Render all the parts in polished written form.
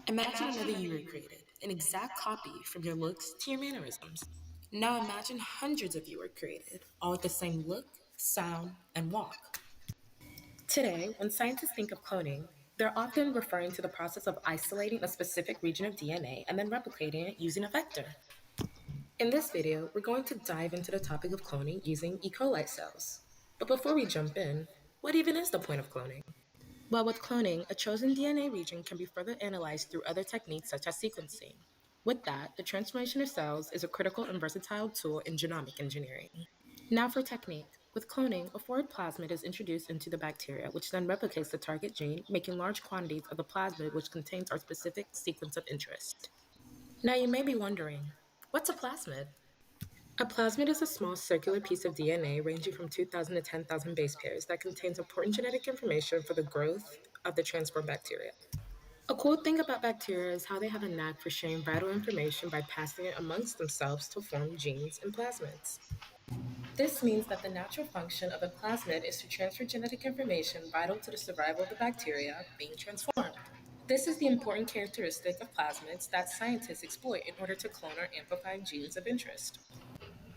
Imagine another you recreated, an exact copy from your looks to your mannerisms. Now imagine hundreds of you were created, all with the same look, sound, and walk. Today, when scientists think of cloning, they're often referring to the process of isolating a specific region of DNA and then replicating it using a vector. In this video, we're going to dive into the topic of cloning using E. coli cells. But before we jump in, what even is the point of cloning? Well, with cloning, a chosen DNA region can be further analyzed through other techniques such as sequencing. With that, the transformation of cells is a critical and versatile tool in genomic engineering. Now for technique. With cloning, a forward plasmid is introduced into the bacteria, which then replicates the target gene, making large quantities of the plasmid which contains our specific sequence of interest. Now you may be wondering, what's a plasmid? A plasmid is a small circular piece of DNA ranging from 2,000 to 10,000 base pairs that contains important genetic information for the growth of the transformed bacteria. A cool thing about bacteria is how they have a knack for sharing vital information by passing it amongst themselves to form genes and plasmids. This means that the natural function of a plasmid is to transfer genetic information vital to the survival of the bacteria being transformed. This is the important characteristic of plasmids that scientists exploit in order to clone or amplify genes of interest.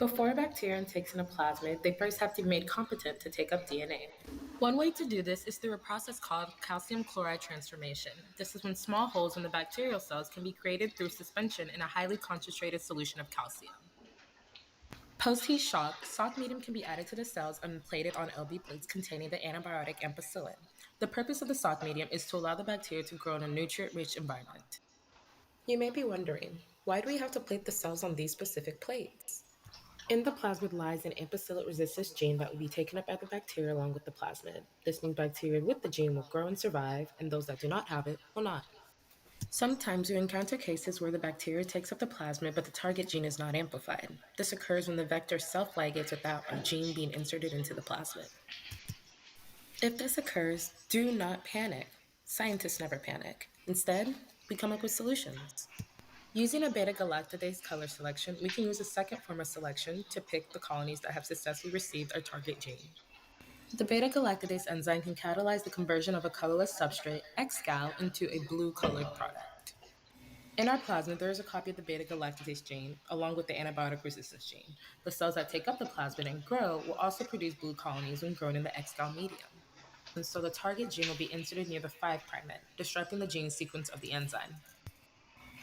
Before a bacterium takes in a plasmid, they first have to be made competent to take up DNA. One way to do this is through a process called calcium chloride transformation. This is when small holes in the bacterial cells can be created through suspension in a highly concentrated solution of calcium. Post-heat shock medium can be added to the cells and plated on LB plates containing the antibiotic ampicillin. The purpose of the shock medium is to allow the bacteria to grow in a nutrient-rich environment. You may be wondering, why do we have to plate the cells on these specific plates? In the plasmid lies an ampicillin resistance gene that will be taken up by the bacteria along with the plasmid. This means bacteria with the gene will grow and survive, and those that do not have it will not. Sometimes you encounter cases where the bacteria takes up the plasmid but the target gene is not amplified. This occurs when the vector self-ligates without a gene being inserted into the plasmid. If this occurs, do not panic. Scientists never panic. Instead, we come up with solutions. Using a beta-galactidase color selection, we can use a second form of selection to pick the colonies that have successfully received our target gene. The beta-galactidase enzyme can catalyze the conversion of a colorless substrate, xgal, into a blue-colored product. In our plasmid, there is a copy of the beta-galactidase gene, along with the antibiotic resistance gene. The cells that take up the plasmid and grow will also produce blue colonies when grown in the xgal medium. And so the target gene will be inserted near the 5' end, disrupting the gene sequence of the enzyme.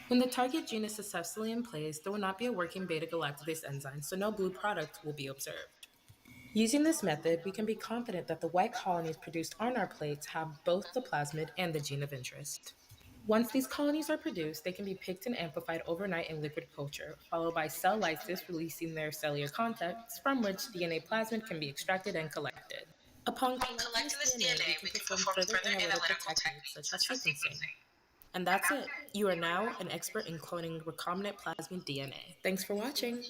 When the target gene is successfully in place, there will not be a working beta-galactidase enzyme, so no blue product will be observed. Using this method, we can be confident that the white colonies produced on our plates have both the plasmid and the gene of interest. Once these colonies are produced, they can be picked and amplified overnight in liquid culture, followed by cell lysis releasing their cellular contents, from which DNA plasmid can be extracted and collected. Upon collecting this DNA, we can perform further analytical techniques such as sequencing. And that's it. You are now an expert in cloning recombinant plasmid DNA. Thanks for watching.